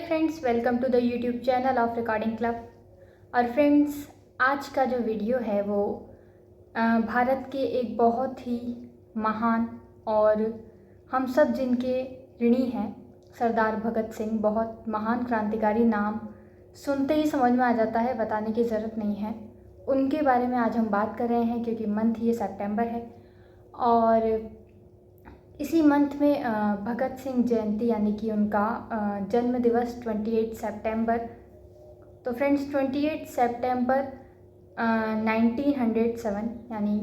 Friends, welcome to the YouTube channel of recording club. और friends, आज का जो वीडियो है वो भारत के एक बहुत ही महान और हम सब जिनके ऋणी हैं सरदार भगत सिंह, बहुत महान क्रांतिकारी। नाम सुनते ही समझ में आ जाता है, बताने की ज़रूरत नहीं है। उनके बारे में आज हम बात कर रहे हैं क्योंकि मंथ ये सितंबर है और इसी मंथ में भगत सिंह जयंती यानी कि उनका जन्म दिवस 28 सितंबर। तो फ्रेंड्स, 28 सितंबर 1907 यानी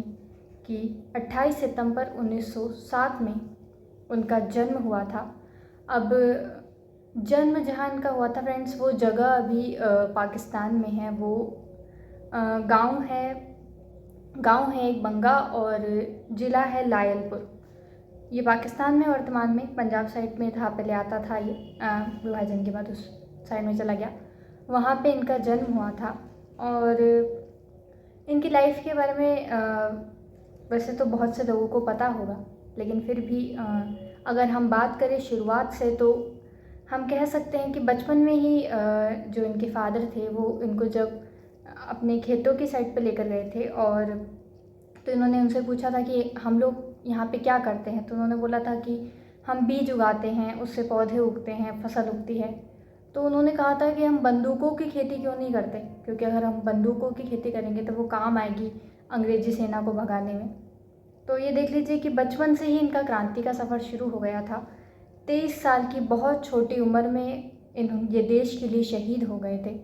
कि 28 सितंबर 1907 में उनका जन्म हुआ था। अब जन्म जहाँ इनका हुआ था फ्रेंड्स, वो जगह अभी पाकिस्तान में है। वो गांव है एक बंगा और ज़िला है लायलपुर। ये पाकिस्तान में वर्तमान में पंजाब साइड में था, पहले आता था। ये विभाजन के बाद उस साइड में चला गया। वहाँ पे इनका जन्म हुआ था। और इनकी लाइफ के बारे में वैसे तो बहुत से लोगों को पता होगा, लेकिन फिर भी अगर हम बात करें शुरुआत से तो हम कह सकते हैं कि बचपन में ही जो इनके फादर थे वो इनको जब अपने खेतों की साइड पे लेकर गए थे और तो इन्होंने उनसे पूछा था कि हम लोग यहाँ पे क्या करते हैं। तो उन्होंने बोला था कि हम बीज उगाते हैं, उससे पौधे उगते हैं, फसल उगती है। तो उन्होंने कहा था कि हम बंदूकों की खेती क्यों नहीं करते, क्योंकि अगर हम बंदूकों की खेती करेंगे तो वो काम आएगी अंग्रेजी सेना को भगाने में। तो ये देख लीजिए कि बचपन से ही इनका क्रांति का सफ़र शुरू हो गया था। 23 साल की बहुत छोटी उम्र में ये देश के लिए शहीद हो गए थे।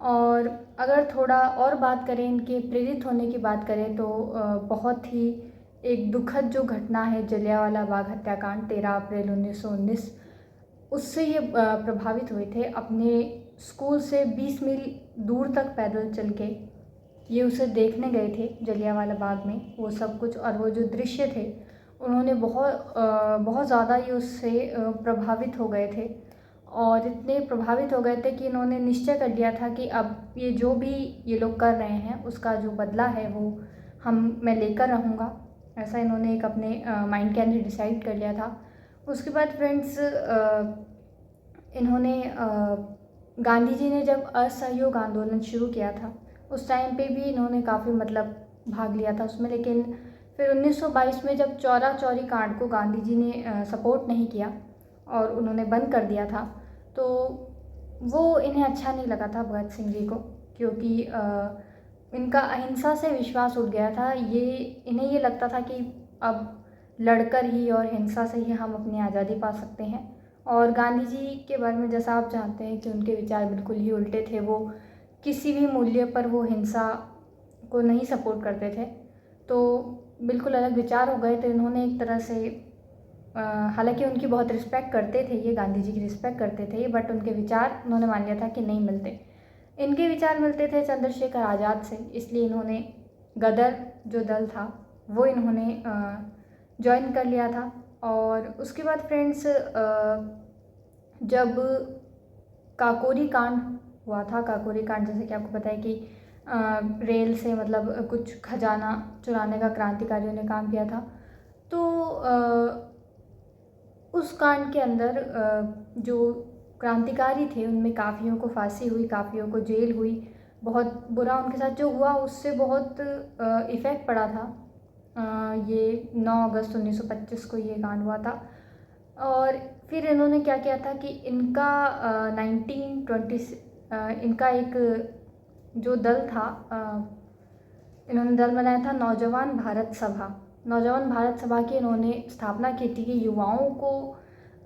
और अगर थोड़ा और बात करें, इनके प्रेरित होने की बात करें तो बहुत ही एक दुखद जो घटना है जलियांवाला बाग हत्याकांड 13 अप्रैल 1919, उससे ये प्रभावित हुए थे। अपने स्कूल से 20 मील दूर तक पैदल चल के ये उसे देखने गए थे जलियांवाला बाग में, वो सब कुछ। और वो जो दृश्य थे उन्होंने बहुत ज़्यादा ये उससे प्रभावित हो गए थे। और इतने प्रभावित हो गए थे कि इन्होंने निश्चय कर लिया था कि अब ये जो भी ये लोग कर रहे हैं उसका जो बदला है वो मैं लेकर रहूँगा। ऐसा इन्होंने एक अपने माइंड के अंदर डिसाइड कर लिया था। उसके बाद फ्रेंड्स, इन्होंने गांधी जी ने जब असहयोग आंदोलन शुरू किया था उस टाइम पे भी इन्होंने काफ़ी भाग लिया था उसमें। लेकिन फिर 1922 में जब चौरा चौरी कांड को गांधी जी ने सपोर्ट नहीं किया और उन्होंने बंद कर दिया था, तो वो इन्हें अच्छा नहीं लगा था भगत सिंह जी को, क्योंकि इनका अहिंसा से विश्वास उठ गया था। इन्हें ये लगता था कि अब लड़कर ही और हिंसा से ही हम अपनी आज़ादी पा सकते हैं। और गांधी जी के बारे में जैसा आप जानते हैं कि उनके विचार बिल्कुल ही उल्टे थे। वो किसी भी मूल्य पर वो हिंसा को नहीं सपोर्ट करते थे। तो बिल्कुल अलग विचार हो गए थे। इन्होंने एक तरह से हालांकि उनकी बहुत रिस्पेक्ट करते थे, ये गांधी जी की रिस्पेक्ट करते थे, बट उनके विचार उन्होंने मान लिया था कि नहीं मिलते। इनके विचार मिलते थे चंद्रशेखर आज़ाद से, इसलिए इन्होंने गदर जो दल था वो इन्होंने ज्वाइन कर लिया था। और उसके बाद फ्रेंड्स, जब काकोरी कांड हुआ था, काकोरी कांड जैसे कि आपको पता है कि रेल से कुछ खजाना चुराने का क्रांतिकारियों ने काम किया था। तो उस कांड के अंदर जो क्रांतिकारी थे उनमें काफ़ियों को फांसी हुई, काफ़ियों को जेल हुई। बहुत बुरा उनके साथ जो हुआ, उससे बहुत इफ़ेक्ट पड़ा था। ये 9 अगस्त 1925 को ये कांड हुआ था। और फिर इन्होंने क्या किया था कि इनका 1920 इनका एक जो दल था, इन्होंने दल बनाया था नौजवान भारत सभा। नौजवान भारत सभा की इन्होंने स्थापना की थी कि युवाओं को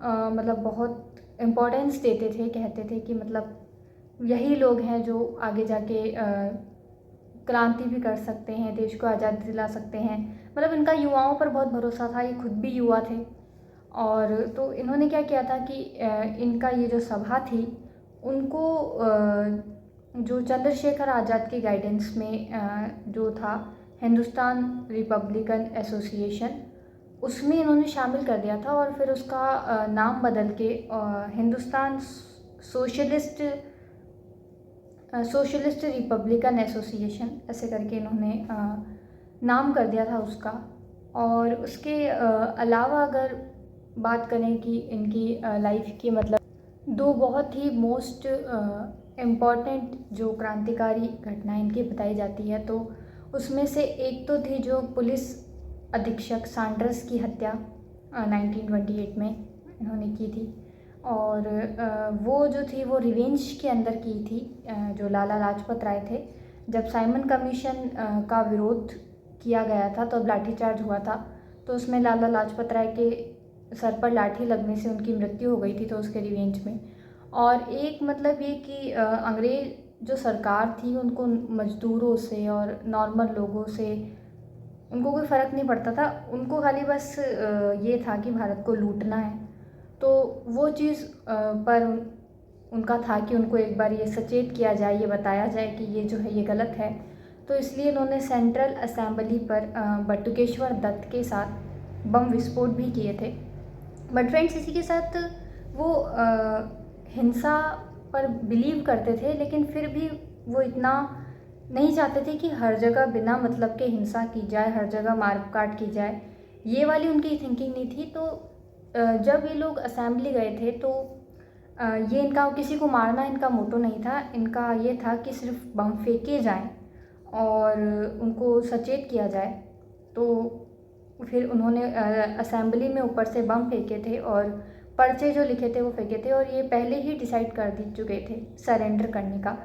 बहुत इम्पोर्टेंस देते थे। कहते थे कि यही लोग हैं जो आगे जाके क्रांति भी कर सकते हैं, देश को आज़ादी दिला सकते हैं। इनका युवाओं पर बहुत भरोसा था, ये खुद भी युवा थे। और तो इन्होंने क्या किया था कि इनका ये जो सभा थी उनको जो चंद्रशेखर आज़ाद की गाइडेंस में जो था हिंदुस्तान रिपब्लिकन एसोसिएशन, उसमें इन्होंने शामिल कर दिया था। और फिर उसका नाम बदल के हिंदुस्तान सोशलिस्ट रिपब्लिकन एसोसिएशन ऐसे करके इन्होंने नाम कर दिया था उसका। और उसके अलावा अगर बात करें कि इनकी लाइफ की दो बहुत ही मोस्ट इम्पॉर्टेंट जो क्रांतिकारी घटनाएं इनकी बताई जाती है, तो उसमें से एक तो थी जो पुलिस अधीक्षक सैंडर्स की हत्या 1928 में इन्होंने की थी। और वो जो थी वो रिवेंज के अंदर की थी, जो लाला लाजपत राय थे। जब साइमन कमीशन का विरोध किया गया था, तो अब लाठीचार्ज हुआ था, तो उसमें लाला लाजपत राय के सर पर लाठी लगने से उनकी मृत्यु हो गई थी, तो उसके रिवेंज में। और एक मतलब ये कि अंग्रेज़ जो सरकार थी उनको मज़दूरों से और नॉर्मल लोगों से उनको कोई फ़र्क नहीं पड़ता था, उनको खाली बस ये था कि भारत को लूटना है। तो वो चीज़ पर उनका था कि उनको एक बार ये सचेत किया जाए, ये बताया जाए कि ये जो है ये गलत है। तो इसलिए इन्होंने सेंट्रल असेंबली पर बटुकेश्वर दत्त के साथ बम विस्फोट भी किए थे। बट फ्रेंड्स, इसी के साथ वो हिंसा पर बिलीव करते थे, लेकिन फिर भी वो इतना नहीं चाहते थे कि हर जगह बिना मतलब के हिंसा की जाए, हर जगह मार काट की जाए। ये वाली उनकी थिंकिंग नहीं थी। तो जब ये लोग असेंबली गए थे, तो ये इनका किसी को मारना इनका मोटो नहीं था। इनका ये था कि सिर्फ बम फेंके जाएं और उनको सचेत किया जाए। तो फिर उन्होंने असेंबली में ऊपर से बम फेंके थे और पर्चे जो लिखे थे वो फेंके थे, और ये पहले ही डिसाइड कर दी चुके थे सरेंडर करने का,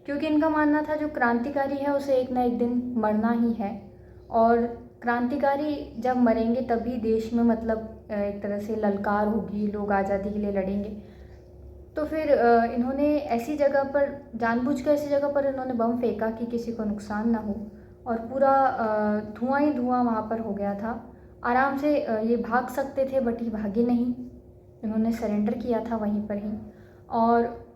क्योंकि इनका मानना था जो क्रांतिकारी है उसे एक ना एक दिन मरना ही है, और क्रांतिकारी जब मरेंगे तभी देश में मतलब एक तरह से ललकार होगी, लोग आज़ादी के लिए लड़ेंगे। तो फिर इन्होंने ऐसी जगह पर जानबूझकर ऐसी जगह पर इन्होंने बम फेंका कि किसी को नुकसान ना हो, और पूरा धुआं ही धुआं वहाँ पर हो गया था। आराम से ये भाग सकते थे, बट ये भागे नहीं, इन्होंने सरेंडर किया था वहीं पर ही। और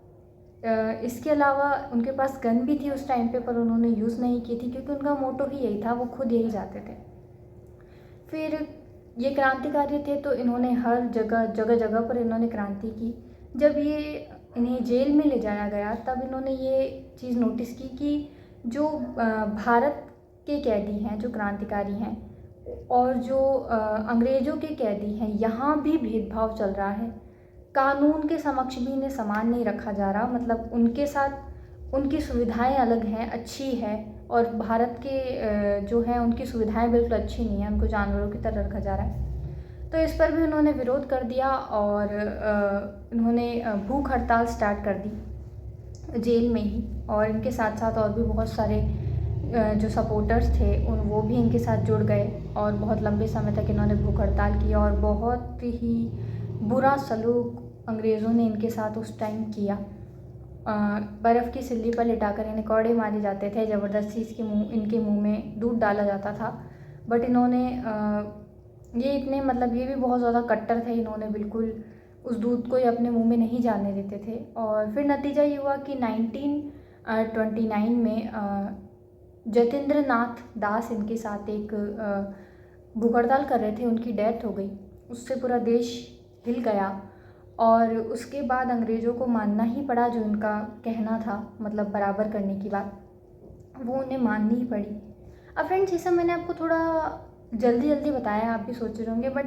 इसके अलावा उनके पास गन भी थी उस टाइम पे, पर उन्होंने यूज़ नहीं की थी, क्योंकि उनका मोटो ही यही था, वो खुद यही चाहते थे। फिर ये क्रांतिकारी थे, तो इन्होंने हर जगह जगह जगह पर इन्होंने क्रांति की। जब ये इन्हें जेल में ले जाया गया, तब इन्होंने ये चीज़ नोटिस की कि जो भारत के कैदी हैं, जो क्रांतिकारी हैं, और जो अंग्रेज़ों के कैदी हैं, यहाँ भी भेदभाव चल रहा है। कानून के समक्ष भी इन्हें समान नहीं रखा जा रहा। मतलब उनके साथ उनकी सुविधाएं अलग हैं, अच्छी है, और भारत के जो हैं उनकी सुविधाएं बिल्कुल अच्छी नहीं हैं, उनको जानवरों की तरह रखा जा रहा है। तो इस पर भी उन्होंने विरोध कर दिया, और उन्होंने भूख हड़ताल स्टार्ट कर दी जेल में ही। और इनके साथ साथ और भी बहुत सारे जो सपोर्टर्स थे वो भी इनके साथ जुड़ गए, और बहुत लंबे समय तक इन्होंने भूख हड़ताल की, और बहुत ही बुरा सलूक अंग्रेज़ों ने इनके साथ उस टाइम किया। बर्फ़ की सिल्ली पर लिटाकर इन्हें कौड़े मारे जाते थे, ज़बरदस्ती इनके मुंह में दूध डाला जाता था। बट इन्होंने ये इतने मतलब ये भी बहुत ज़्यादा कट्टर थे, इन्होंने बिल्कुल उस दूध को अपने मुंह में नहीं जाने देते थे। और फिर नतीजा ये हुआ कि 1929 में जतेंद्र नाथ दास इनके साथ एक भूख हड़ताल कर रहे थे, उनकी डेथ हो गई। उससे पूरा देश हिल गया, और उसके बाद अंग्रेज़ों को मानना ही पड़ा जो इनका कहना था, मतलब बराबर करने की बात, वो उन्हें माननी ही पड़ी। अब फ्रेंड्स, ये सब मैंने आपको थोड़ा जल्दी जल्दी बताया, आप भी सोच रहे होंगे, बट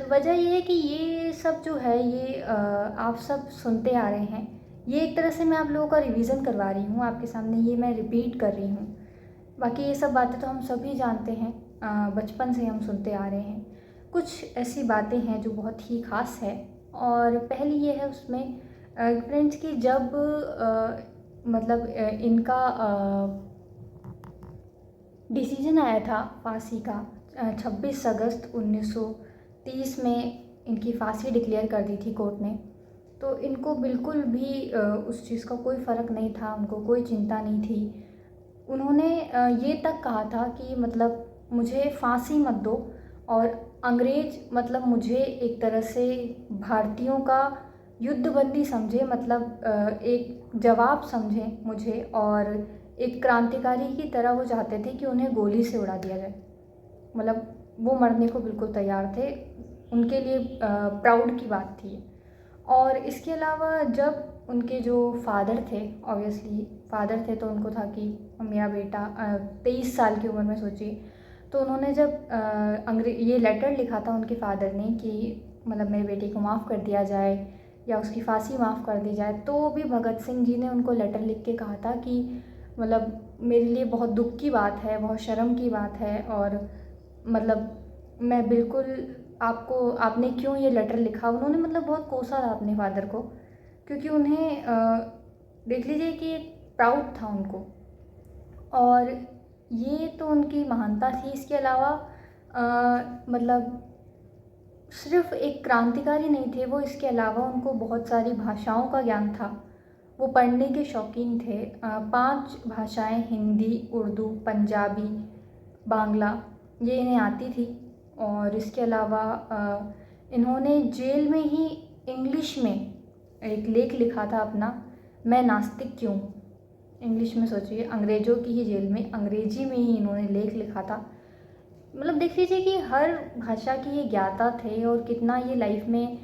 वजह ये है कि ये सब जो है ये आप सब सुनते आ रहे हैं। ये एक तरह से मैं आप लोगों का रिवीजन करवा रही हूँ आपके सामने, ये मैं रिपीट कर रही हूँ। बाकी ये सब बातें तो हम सभी जानते हैं, बचपन से हम सुनते आ रहे हैं। कुछ ऐसी बातें हैं जो बहुत ही ख़ास है, और पहली ये है उसमें फ्रेंड्स कि जब मतलब इनका डिसीजन आया था फांसी का, 26 अगस्त 1930 में इनकी फांसी डिक्लेयर कर दी थी कोर्ट ने। तो इनको बिल्कुल भी उस चीज़ का कोई फ़र्क नहीं था, उनको कोई चिंता नहीं थी। उन्होंने ये तक कहा था कि मतलब मुझे फांसी मत दो, और अंग्रेज़ मतलब मुझे एक तरह से भारतीयों का युद्धबंदी समझे, मतलब एक जवाब समझे मुझे, और एक क्रांतिकारी की तरह वो चाहते थे कि उन्हें गोली से उड़ा दिया जाए। मतलब वो मरने को बिल्कुल तैयार थे, उनके लिए प्राउड की बात थी। और इसके अलावा जब उनके जो फादर थे, ऑब्वियसली फादर थे, तो उनको था कि मेरा बेटा 23 साल की उम्र में, सोचिए, तो उन्होंने जब ये लेटर लिखा था उनके फादर ने कि मतलब मेरे बेटे को माफ़ कर दिया जाए, या उसकी फांसी माफ़ कर दी जाए, तो भी भगत सिंह जी ने उनको लेटर लिख के कहा था कि मतलब मेरे लिए बहुत दुख की बात है, बहुत शर्म की बात है, और मतलब मैं बिल्कुल आपको, आपने क्यों ये लेटर लिखा। उन्होंने मतलब बहुत कोसा था अपने फादर को, क्योंकि उन्हें देख लीजिए कि एक प्राउड था उनको, और ये तो उनकी महानता थी। इसके अलावा मतलब सिर्फ एक क्रांतिकारी नहीं थे वो, इसके अलावा उनको बहुत सारी भाषाओं का ज्ञान था। वो पढ़ने के शौकीन थे। 5 भाषाएं, हिंदी, उर्दू, पंजाबी, बांग्ला, ये इन्हें आती थी। और इसके अलावा इन्होंने जेल में ही इंग्लिश में एक लेख लिखा था अपना, मैं नास्तिक क्यों। इंग्लिश में सोचिए, अंग्रेज़ों की ही जेल में अंग्रेजी में ही इन्होंने लेख लिखा था। मतलब देख लीजिए कि हर भाषा की ये ज्ञाता थे, और कितना ये लाइफ में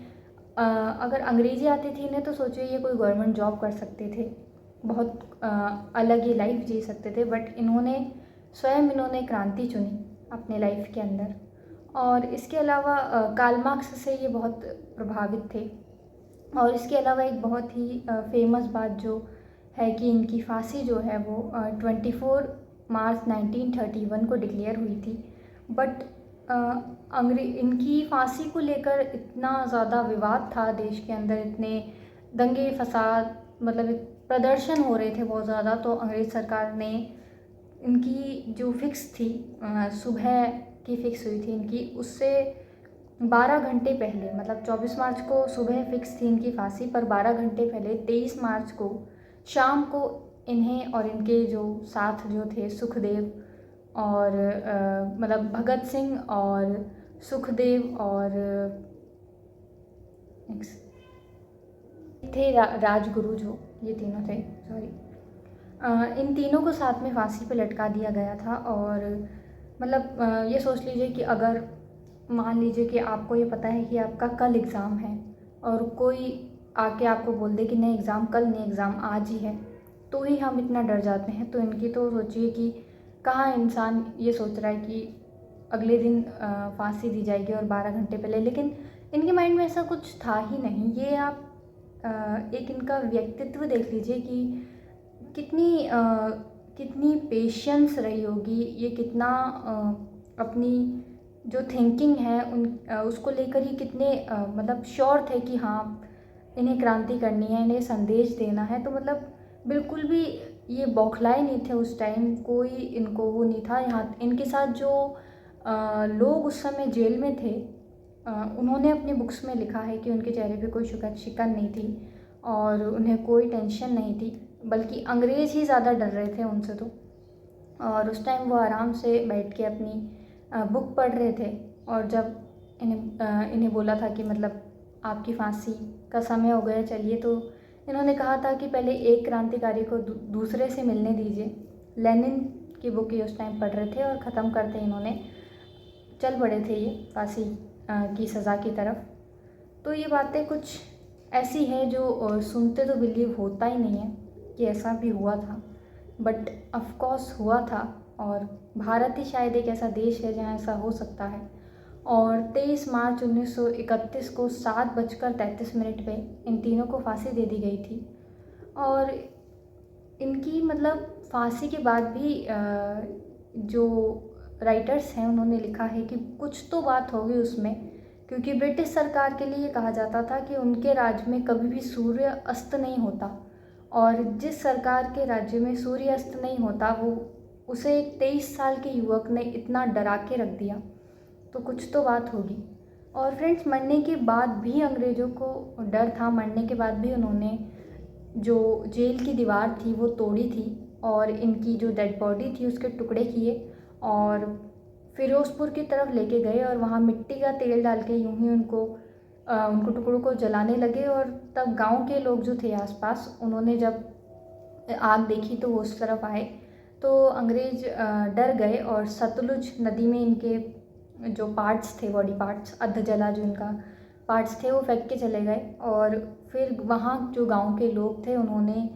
अगर अंग्रेजी आती थी इन्हें तो सोचिए ये कोई गवर्नमेंट जॉब कर सकते थे, बहुत अलग ही लाइफ जी सकते थे। बट इन्होंने क्रांति चुनी अपने लाइफ के अंदर। और इसके अलावा कार्ल मार्क्स से ये बहुत प्रभावित थे। और इसके अलावा एक बहुत ही फेमस बात जो है कि इनकी फांसी जो है वो 24 मार्च 1931 को डिक्लेयर हुई थी। बट इनकी फांसी को लेकर इतना ज़्यादा विवाद था देश के अंदर, इतने दंगे फसाद, मतलब प्रदर्शन हो रहे थे बहुत ज़्यादा, तो अंग्रेज़ सरकार ने इनकी जो फिक्स थी, सुबह की फिक्स हुई थी इनकी, उससे 12 घंटे पहले, मतलब 24 मार्च को सुबह फिक्स थी इनकी फांसी, पर 12 घंटे पहले 23 मार्च को शाम को इन्हें और इनके जो साथ जो थे सुखदेव और मतलब भगत सिंह और सुखदेव और थे राजगुरु, जो ये तीनों थे, सॉरी, इन तीनों को साथ में फांसी पे लटका दिया गया था। और मतलब ये सोच लीजिए कि अगर मान लीजिए कि आपको ये पता है कि आपका कल एग्ज़ाम है, और कोई आके आपको बोल दे कि नहीं एग्ज़ाम कल नहीं, एग्ज़ाम आज ही है, तो ही हम इतना डर जाते हैं। तो इनकी तो सोचिए कि कहाँ इंसान ये सोच रहा है कि अगले दिन फांसी दी जाएगी और 12 घंटे पहले, लेकिन इनके माइंड में ऐसा कुछ था ही नहीं। ये आप एक इनका व्यक्तित्व देख लीजिए कि कितनी पेशेंस रही होगी, ये कितना अपनी जो थिंकिंग है उसको लेकर ही कितने मतलब श्योर थे कि हाँ इन्हें क्रांति करनी है, इन्हें संदेश देना है। तो मतलब बिल्कुल भी ये बौखलाए नहीं थे उस टाइम, कोई इनको वो नहीं था। यहाँ इनके साथ जो लोग उस समय जेल में थे, उन्होंने अपनी बुक्स में लिखा है कि उनके चेहरे पे कोई शिकन नहीं थी और उन्हें कोई टेंशन नहीं थी, बल्कि अंग्रेज़ ही ज़्यादा डर रहे थे उनसे तो। और उस टाइम वो आराम से बैठ के अपनी बुक पढ़ रहे थे। और जब इन्हें बोला था कि मतलब आपकी फांसी का समय हो गया चलिए, तो इन्होंने कहा था कि पहले एक क्रांतिकारी को दूसरे से मिलने दीजिए। लेनिन की बुक ये उस टाइम पढ़ रहे थे और ख़त्म करते इन्होंने चल पड़े थे ये फांसी की सज़ा की तरफ। तो ये बातें कुछ ऐसी हैं जो सुनते तो बिलीव होता ही नहीं है कि ऐसा भी हुआ था, बट ऑफ कोर्स हुआ था। और भारत ही शायद एक ऐसा देश है जहाँ ऐसा हो सकता है। और 23 मार्च 1931 को 7:33 पे इन तीनों को फांसी दे दी गई थी। और इनकी मतलब फांसी के बाद भी जो राइटर्स हैं उन्होंने लिखा है कि कुछ तो बात होगी उसमें, क्योंकि ब्रिटिश सरकार के लिए कहा जाता था कि उनके राज्य में कभी भी सूर्य अस्त नहीं होता, और जिस सरकार के राज्य में सूर्य अस्त नहीं होता वो उसे एक 23 साल के युवक ने इतना डरा के रख दिया, तो कुछ तो बात होगी। और फ्रेंड्स, मरने के बाद भी अंग्रेज़ों को डर था, मरने के बाद भी उन्होंने जो जेल की दीवार थी वो तोड़ी थी और इनकी जो डेड बॉडी थी उसके टुकड़े किए और फिरोज़पुर की तरफ लेके गए, और वहाँ मिट्टी का तेल डाल के यूं ही उनको टुकड़ों को जलाने लगे। और तब गांव के लोग जो थे आसपास, उन्होंने जब आग देखी तो वो उस तरफ आए, तो अंग्रेज़ डर गए और सतलुज नदी में इनके जो पार्ट्स थे, बॉडी पार्ट्स, अध जला जो इनका पार्ट्स थे, वो फेंक के चले गए। और फिर वहाँ जो गांव के लोग थे उन्होंने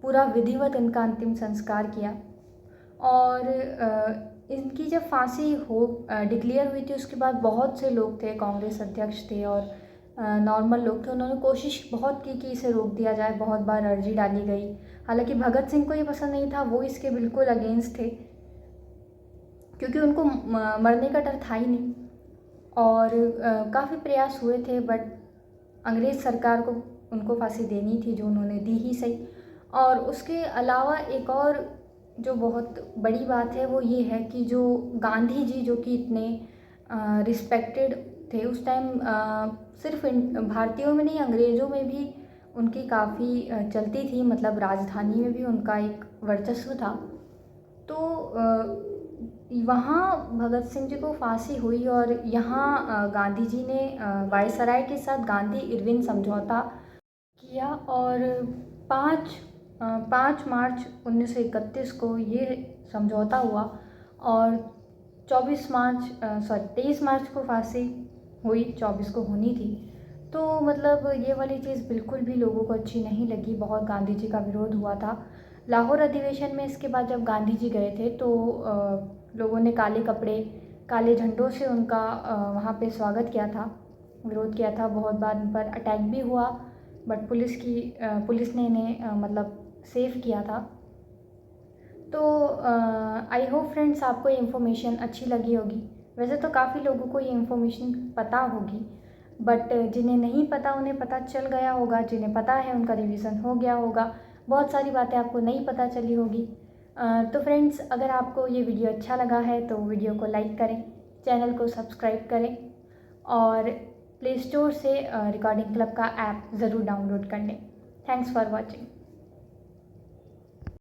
पूरा विधिवत इनका अंतिम संस्कार किया। और इनकी जब फांसी डिक्लेयर हुई थी उसके बाद बहुत से लोग थे, कांग्रेस अध्यक्ष थे और नॉर्मल लोग थे, उन्होंने कोशिश बहुत की कि इसे रोक दिया जाए, बहुत बार अर्जी डाली गई। हालांकि भगत सिंह को ये पसंद नहीं था, वो इसके बिल्कुल अगेंस्ट थे, क्योंकि उनको मरने का डर था ही नहीं। और काफ़ी प्रयास हुए थे, बट अंग्रेज़ सरकार को उनको फांसी देनी थी, जो उन्होंने दी ही सही। और उसके अलावा एक और जो बहुत बड़ी बात है वो ये है कि जो गांधी जी, जो कि इतने रिस्पेक्टेड थे उस टाइम, सिर्फ भारतीयों में नहीं, अंग्रेज़ों में भी उनकी काफ़ी चलती थी, मतलब राजधानी में भी उनका एक वर्चस्व था। तो वहाँ भगत सिंह जी को फांसी हुई, और यहाँ गांधी जी ने वायसराय के साथ गांधी इरविन समझौता किया, और 5 मार्च 1931 को ये समझौता हुआ, और 23 मार्च को फांसी हुई, 24 को होनी थी। तो मतलब ये वाली चीज़ बिल्कुल भी लोगों को अच्छी नहीं लगी, बहुत गांधी जी का विरोध हुआ था। लाहौर अधिवेशन में इसके बाद जब गांधी जी गए थे तो लोगों ने काले कपड़े, काले झंडों से उनका वहाँ पे स्वागत किया था, विरोध किया था। बहुत बार उन पर अटैक भी हुआ, बट पुलिस ने इन्हें मतलब सेव किया था। तो आई होप फ्रेंड्स आपको ये इन्फॉर्मेशन अच्छी लगी होगी। वैसे तो काफ़ी लोगों को ये इन्फॉर्मेशन पता होगी, बट जिन्हें नहीं पता उन्हें पता चल गया होगा, जिन्हें पता है उनका रिवीजन हो गया होगा। बहुत सारी बातें आपको नहीं पता चली होगी। तो फ्रेंड्स, अगर आपको ये वीडियो अच्छा लगा है तो वीडियो को लाइक करें, चैनल को सब्सक्राइब करें, और प्ले स्टोर से रिकॉर्डिंग क्लब का ऐप ज़रूर डाउनलोड कर लें। Thanks for watching.